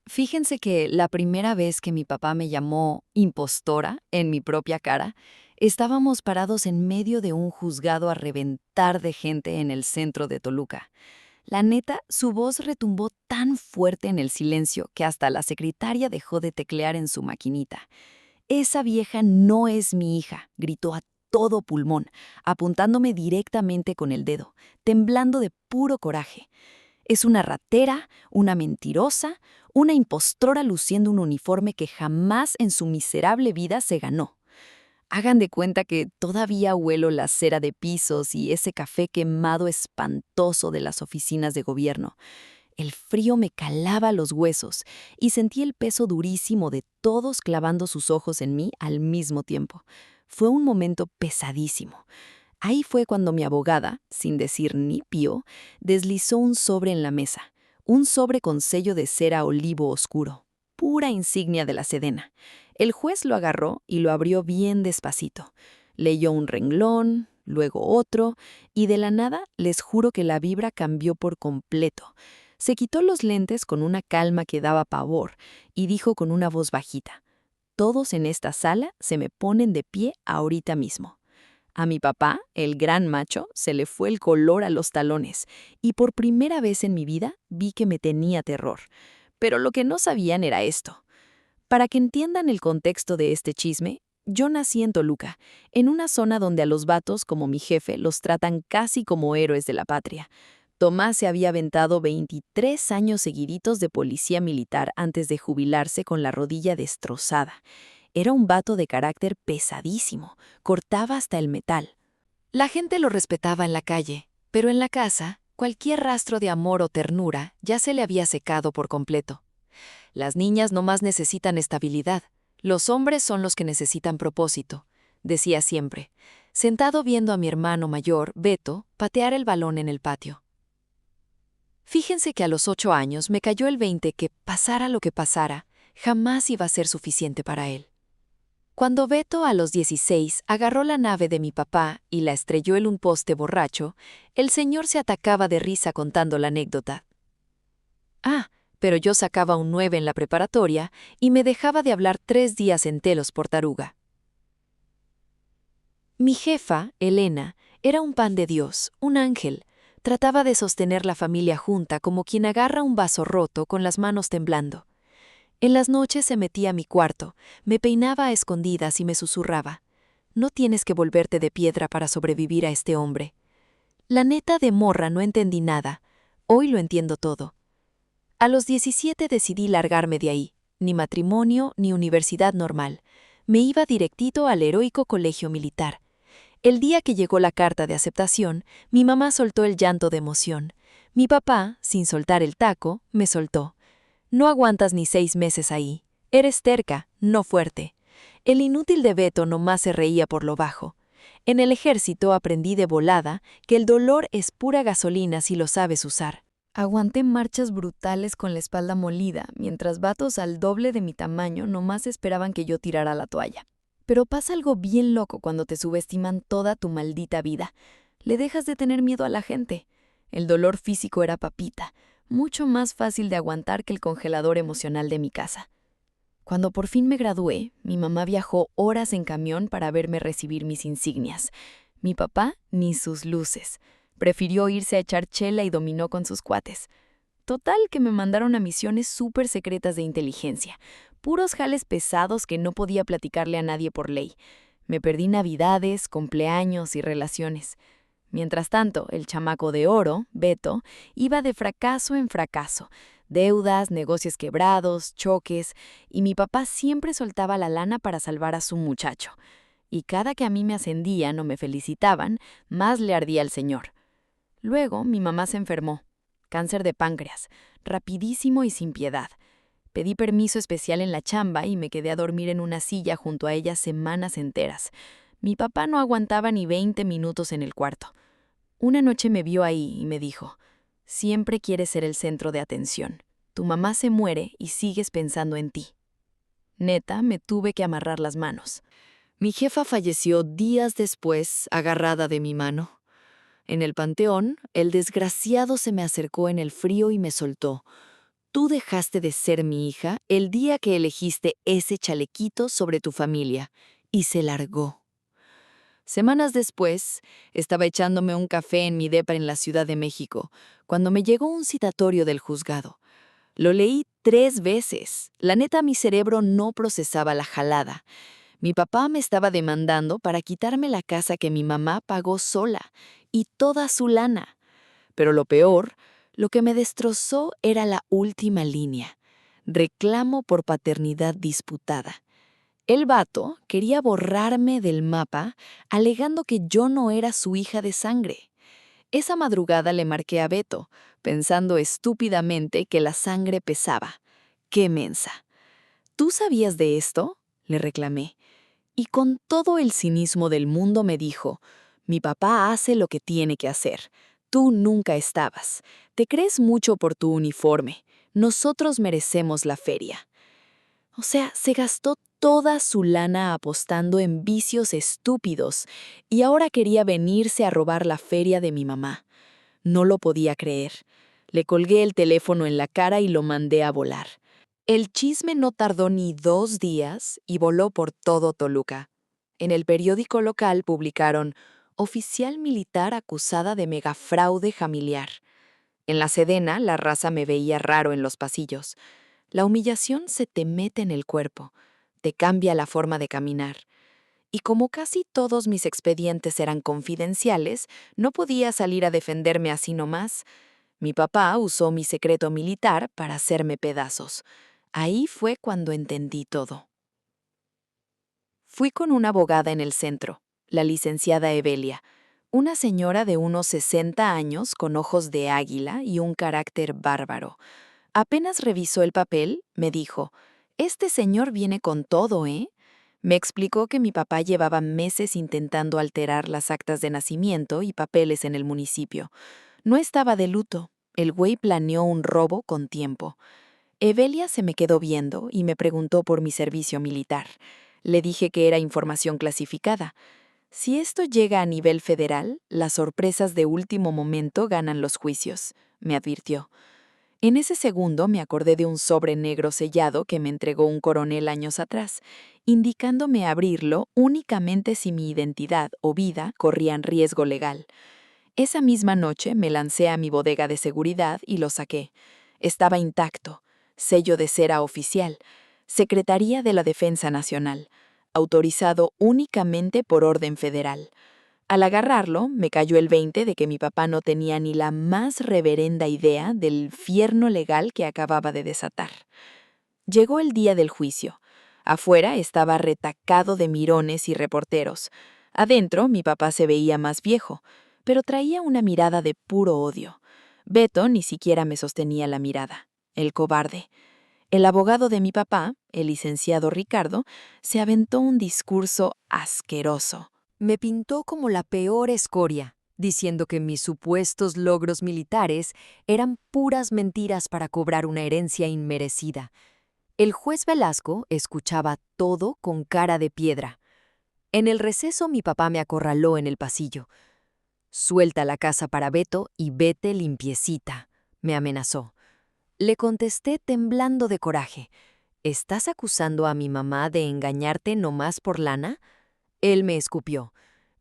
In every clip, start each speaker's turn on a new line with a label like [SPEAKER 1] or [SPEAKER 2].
[SPEAKER 1] Fíjense que la primera vez que mi papá me llamó impostora en mi propia cara, estábamos parados en medio de un juzgado a reventar de gente en el centro de Toluca. La neta, su voz retumbó tan fuerte en el silencio que hasta la secretaria dejó de teclear en su maquinita. «Esa vieja no es mi hija», gritó a todo pulmón, apuntándome directamente con el dedo, temblando de puro coraje. «Es una ratera, una mentirosa, una impostora luciendo un uniforme que jamás en su miserable vida se ganó. Hagan de cuenta que todavía huelo la cera de pisos y ese café quemado espantoso de las oficinas de gobierno. El frío me calaba los huesos y sentí el peso durísimo de todos clavando sus ojos en mí al mismo tiempo. Fue un momento pesadísimo. Ahí fue cuando mi abogada, sin decir ni pío, deslizó un sobre en la mesa, un sobre con sello de cera olivo oscuro, pura insignia de la Sedena. El juez lo agarró y lo abrió bien despacito. Leyó un renglón, luego otro, y de la nada les juro que la vibra cambió por completo. Se quitó los lentes con una calma que daba pavor y dijo con una voz bajita: «Todos en esta sala se me ponen de pie ahorita mismo». A mi papá, el gran macho, se le fue el color a los talones y por primera vez en mi vida vi que me tenía terror. Pero lo que no sabían era esto. Para que entiendan el contexto de este chisme, yo nací en Toluca, en una zona donde a los vatos como mi jefe los tratan casi como héroes de la patria. Tomás se había aventado 23 años seguiditos de policía militar antes de jubilarse con la rodilla destrozada. Era un vato de carácter pesadísimo, cortaba hasta el metal. La gente lo respetaba en la calle, pero en la casa, cualquier rastro de amor o ternura ya se le había secado por completo. Las niñas no más necesitan estabilidad, los hombres son los que necesitan propósito, decía siempre, sentado viendo a mi hermano mayor, Beto, patear el balón en el patio. Fíjense que a los 8 años me cayó el 20 que, pasara lo que pasara, jamás iba a ser suficiente para él. Cuando Beto a los 16 agarró la nave de mi papá y la estrelló en un poste borracho, el señor se atacaba de risa contando la anécdota. Ah, pero yo sacaba un 9 en la preparatoria y me dejaba de hablar 3 días enteros por taruga. Mi jefa, Elena, era un pan de Dios, un ángel. Trataba de sostener la familia junta como quien agarra un vaso roto con las manos temblando. En las noches se metía a mi cuarto, me peinaba a escondidas y me susurraba: «No tienes que volverte de piedra para sobrevivir a este hombre». La neta de morra no entendí nada. Hoy lo entiendo todo. A los 17 decidí largarme de ahí. Ni matrimonio ni universidad normal. Me iba directito al heroico colegio militar. El día que llegó la carta de aceptación, mi mamá soltó el llanto de emoción. Mi papá, sin soltar el taco, me soltó: «No aguantas ni 6 meses ahí. Eres terca, no fuerte». El inútil de Beto nomás se reía por lo bajo. En el ejército aprendí de volada que el dolor es pura gasolina si lo sabes usar. Aguanté marchas brutales con la espalda molida, mientras vatos al doble de mi tamaño nomás esperaban que yo tirara la toalla. Pero pasa algo bien loco cuando te subestiman toda tu maldita vida. Le dejas de tener miedo a la gente. El dolor físico era papita, mucho más fácil de aguantar que el congelador emocional de mi casa. Cuando por fin me gradué, mi mamá viajó horas en camión para verme recibir mis insignias. Mi papá, ni sus luces. Prefirió irse a echar chela y dominó con sus cuates. Total que me mandaron a misiones súper secretas de inteligencia, puros jales pesados que no podía platicarle a nadie por ley. Me perdí navidades, cumpleaños y relaciones. Mientras tanto, el chamaco de oro, Beto, iba de fracaso en fracaso. Deudas, negocios quebrados, choques, y mi papá siempre soltaba la lana para salvar a su muchacho. Y cada que a mí me ascendían o me felicitaban, más le ardía al señor. Luego, mi mamá se enfermó. Cáncer de páncreas, rapidísimo y sin piedad. Pedí permiso especial en la chamba y me quedé a dormir en una silla junto a ella semanas enteras. Mi papá no aguantaba ni 20 minutos en el cuarto. Una noche me vio ahí y me dijo: «Siempre quieres ser el centro de atención. Tu mamá se muere y sigues pensando en ti». Neta, me tuve que amarrar las manos. Mi jefa falleció días después, agarrada de mi mano. En el panteón, el desgraciado se me acercó en el frío y me soltó: Tú dejaste de ser mi hija el día que elegiste ese chalequito sobre tu familia, y se largó. Semanas después, estaba echándome un café en mi depa en la Ciudad de México, cuando me llegó un citatorio del juzgado. Lo leí 3 veces. La neta, mi cerebro no procesaba la jalada. Mi papá me estaba demandando para quitarme la casa que mi mamá pagó sola, y toda su lana. Pero lo peor, lo que me destrozó era la última línea: reclamo por paternidad disputada. El vato quería borrarme del mapa, alegando que yo no era su hija de sangre. Esa madrugada le marqué a Beto, pensando estúpidamente que la sangre pesaba. ¡Qué mensa! ¿Tú sabías de esto?, le reclamé. Y con todo el cinismo del mundo me dijo: mi papá hace lo que tiene que hacer. Tú nunca estabas. Te crees mucho por tu uniforme. Nosotros merecemos la feria. O sea, se gastó toda su lana apostando en vicios estúpidos y ahora quería venirse a robar la feria de mi mamá. No lo podía creer. Le colgué el teléfono en la cara y lo mandé a volar. El chisme no tardó ni 2 días y voló por todo Toluca. En el periódico local publicaron: oficial militar acusada de megafraude familiar. En la Sedena, la raza me veía raro en los pasillos. La humillación se te mete en el cuerpo, te cambia la forma de caminar. Y como casi todos mis expedientes eran confidenciales, no podía salir a defenderme así nomás. Mi papá usó mi secreto militar para hacerme pedazos. Ahí fue cuando entendí todo. Fui con una abogada en el centro, la licenciada Evelia, una señora de unos 60 años con ojos de águila y un carácter bárbaro. Apenas revisó el papel, me dijo: «Este señor viene con todo, ¿eh?». Me explicó que mi papá llevaba meses intentando alterar las actas de nacimiento y papeles en el municipio. No estaba de luto. El güey planeó un robo con tiempo. Evelia se me quedó viendo y me preguntó por mi servicio militar. Le dije que era información clasificada. Si esto llega a nivel federal, las sorpresas de último momento ganan los juicios, me advirtió. En ese segundo me acordé de un sobre negro sellado que me entregó un coronel años atrás, indicándome abrirlo únicamente si mi identidad o vida corrían riesgo legal. Esa misma noche me lancé a mi bodega de seguridad y lo saqué. Estaba intacto, sello de cera oficial, Secretaría de la Defensa Nacional, autorizado únicamente por orden federal. Al agarrarlo, me cayó el 20 de que mi papá no tenía ni la más reverenda idea del infierno legal que acababa de desatar. Llegó el día del juicio. Afuera estaba retacado de mirones y reporteros. Adentro, mi papá se veía más viejo, pero traía una mirada de puro odio. Beto ni siquiera me sostenía la mirada. El cobarde. El abogado de mi papá, el licenciado Ricardo, se aventó un discurso asqueroso. Me pintó como la peor escoria, diciendo que mis supuestos logros militares eran puras mentiras para cobrar una herencia inmerecida. El juez Velasco escuchaba todo con cara de piedra. En el receso mi papá me acorraló en el pasillo. «Suelta la casa para Beto y vete limpiecita», me amenazó. Le contesté temblando de coraje: «¿Estás acusando a mi mamá de engañarte nomás por lana?». Él me escupió: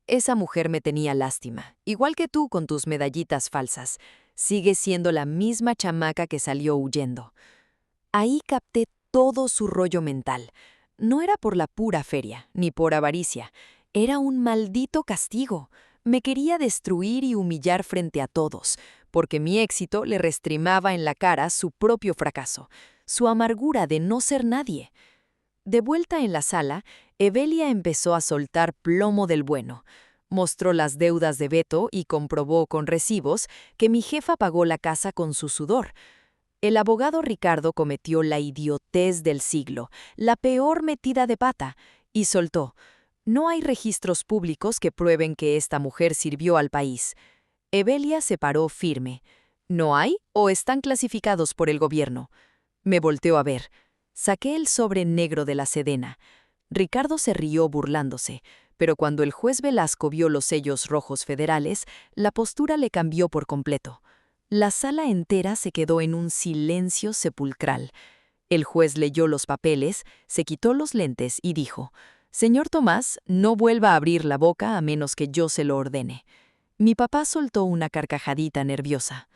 [SPEAKER 1] «Esa mujer me tenía lástima, igual que tú con tus medallitas falsas. Sigues siendo la misma chamaca que salió huyendo». Ahí capté todo su rollo mental. No era por la pura feria, ni por avaricia. Era un maldito castigo. Me quería destruir y humillar frente a todos, porque mi éxito le restrimaba en la cara su propio fracaso, su amargura de no ser nadie. De vuelta en la sala, Evelia empezó a soltar plomo del bueno. Mostró las deudas de Beto y comprobó con recibos que mi jefa pagó la casa con su sudor. El abogado Ricardo cometió la idiotez del siglo, la peor metida de pata, y soltó: «No hay registros públicos que prueben que esta mujer sirvió al país». Evelia se paró firme: «¿No hay o están clasificados por el gobierno?». Me volteó a ver. Saqué el sobre negro de la Sedena. Ricardo se rió burlándose, pero cuando el juez Velasco vio los sellos rojos federales, la postura le cambió por completo. La sala entera se quedó en un silencio sepulcral. El juez leyó los papeles, se quitó los lentes y dijo: «Señor Tomás, no vuelva a abrir la boca a menos que yo se lo ordene». Mi papá soltó una carcajadita nerviosa.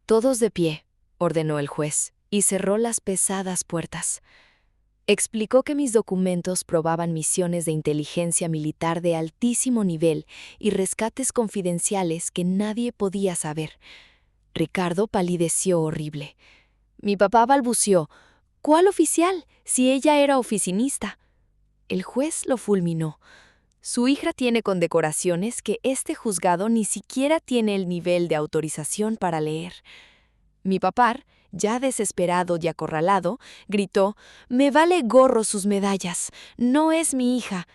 [SPEAKER 1] «Todos de pie», ordenó el juez, y cerró las pesadas puertas. Explicó que mis documentos probaban misiones de inteligencia militar de altísimo nivel y rescates confidenciales que nadie podía saber. Ricardo palideció horrible. Mi papá balbuceó: «¿Cuál oficial, si ella era oficinista?». El juez lo fulminó. «Su hija tiene condecoraciones que este juzgado ni siquiera tiene el nivel de autorización para leer». Mi papá, ya desesperado y acorralado, gritó: «Me vale gorro sus medallas. No es mi hija».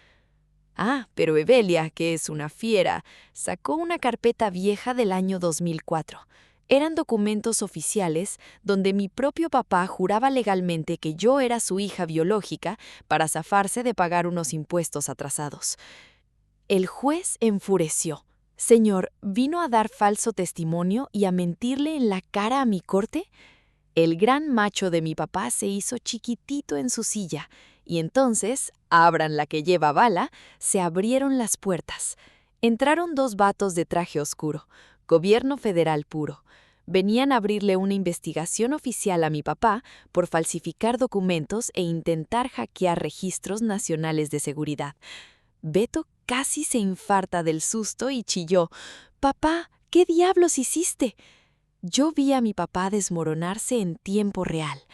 [SPEAKER 1] Ah, pero Evelia, que es una fiera, sacó una carpeta vieja del año 2004. Eran documentos oficiales donde mi propio papá juraba legalmente que yo era su hija biológica para zafarse de pagar unos impuestos atrasados. El juez enfureció. «Señor, ¿vino a dar falso testimonio y a mentirle en la cara a mi corte?». El gran macho de mi papá se hizo chiquitito en su silla, y entonces, abran la que lleva bala, se abrieron las puertas. Entraron dos vatos de traje oscuro, gobierno federal puro. Venían a abrirle una investigación oficial a mi papá por falsificar documentos e intentar hackear registros nacionales de seguridad. Beto casi se infarta del susto y chilló: «Papá, ¿qué diablos hiciste?». Yo vi a mi papá desmoronarse en tiempo real.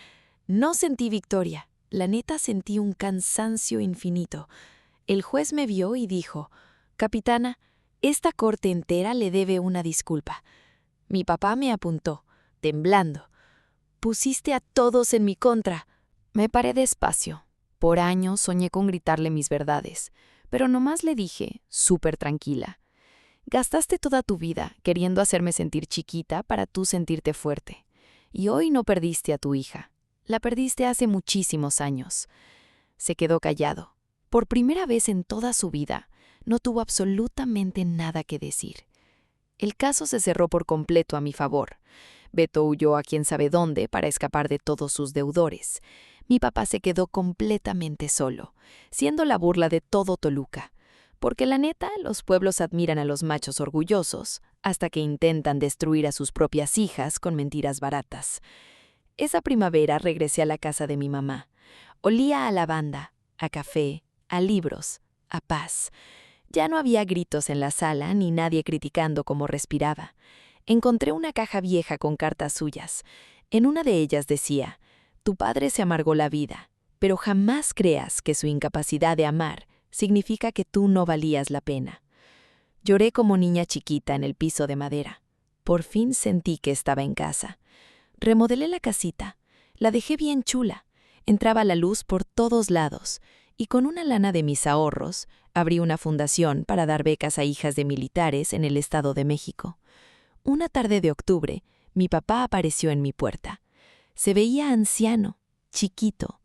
[SPEAKER 1] No sentí victoria, la neta sentí un cansancio infinito. El juez me vio y dijo: «Capitana, esta corte entera le debe una disculpa». Mi papá me apuntó, temblando: «Pusiste a todos en mi contra». Me paré despacio. Por años soñé con gritarle mis verdades, pero nomás le dije, súper tranquila: «Gastaste toda tu vida queriendo hacerme sentir chiquita para tú sentirte fuerte. Y hoy no perdiste a tu hija. La perdiste hace muchísimos años». Se quedó callado. Por primera vez en toda su vida, no tuvo absolutamente nada que decir. El caso se cerró por completo a mi favor. Beto huyó a quién sabe dónde para escapar de todos sus deudores. Mi papá se quedó completamente solo, siendo la burla de todo Toluca. Porque la neta, los pueblos admiran a los machos orgullosos, hasta que intentan destruir a sus propias hijas con mentiras baratas. Esa primavera regresé a la casa de mi mamá. Olía a lavanda, a café, a libros, a paz. Ya no había gritos en la sala ni nadie criticando cómo respiraba. Encontré una caja vieja con cartas suyas. En una de ellas decía: «Tu padre se amargó la vida, pero jamás creas que su incapacidad de amar significa que tú no valías la pena». Lloré como niña chiquita en el piso de madera. Por fin sentí que estaba en casa. Remodelé la casita. La dejé bien chula. Entraba la luz por todos lados. Y con una lana de mis ahorros, abrí una fundación para dar becas a hijas de militares en el Estado de México. Una tarde de octubre, mi papá apareció en mi puerta. Se veía anciano, chiquito,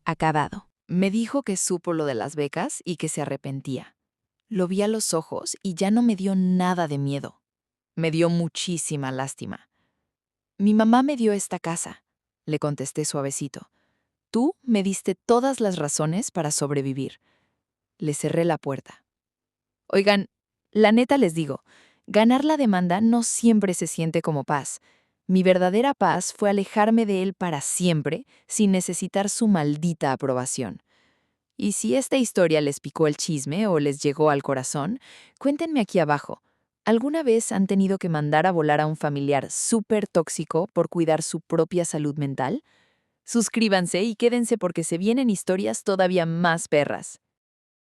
[SPEAKER 1] acabado. Me dijo que supo lo de las becas y que se arrepentía. Lo vi a los ojos y ya no me dio nada de miedo. Me dio muchísima lástima. «Mi mamá me dio esta casa», le contesté suavecito. «Tú me diste todas las razones para sobrevivir». Le cerré la puerta. Oigan, la neta les digo, ganar la demanda no siempre se siente como paz. Mi verdadera paz fue alejarme de él para siempre sin necesitar su maldita aprobación. Y si esta historia les picó el chisme o les llegó al corazón, cuéntenme aquí abajo. ¿Alguna vez han tenido que mandar a volar a un familiar súper tóxico por cuidar su propia salud mental? Suscríbanse y quédense porque se vienen historias todavía más perras.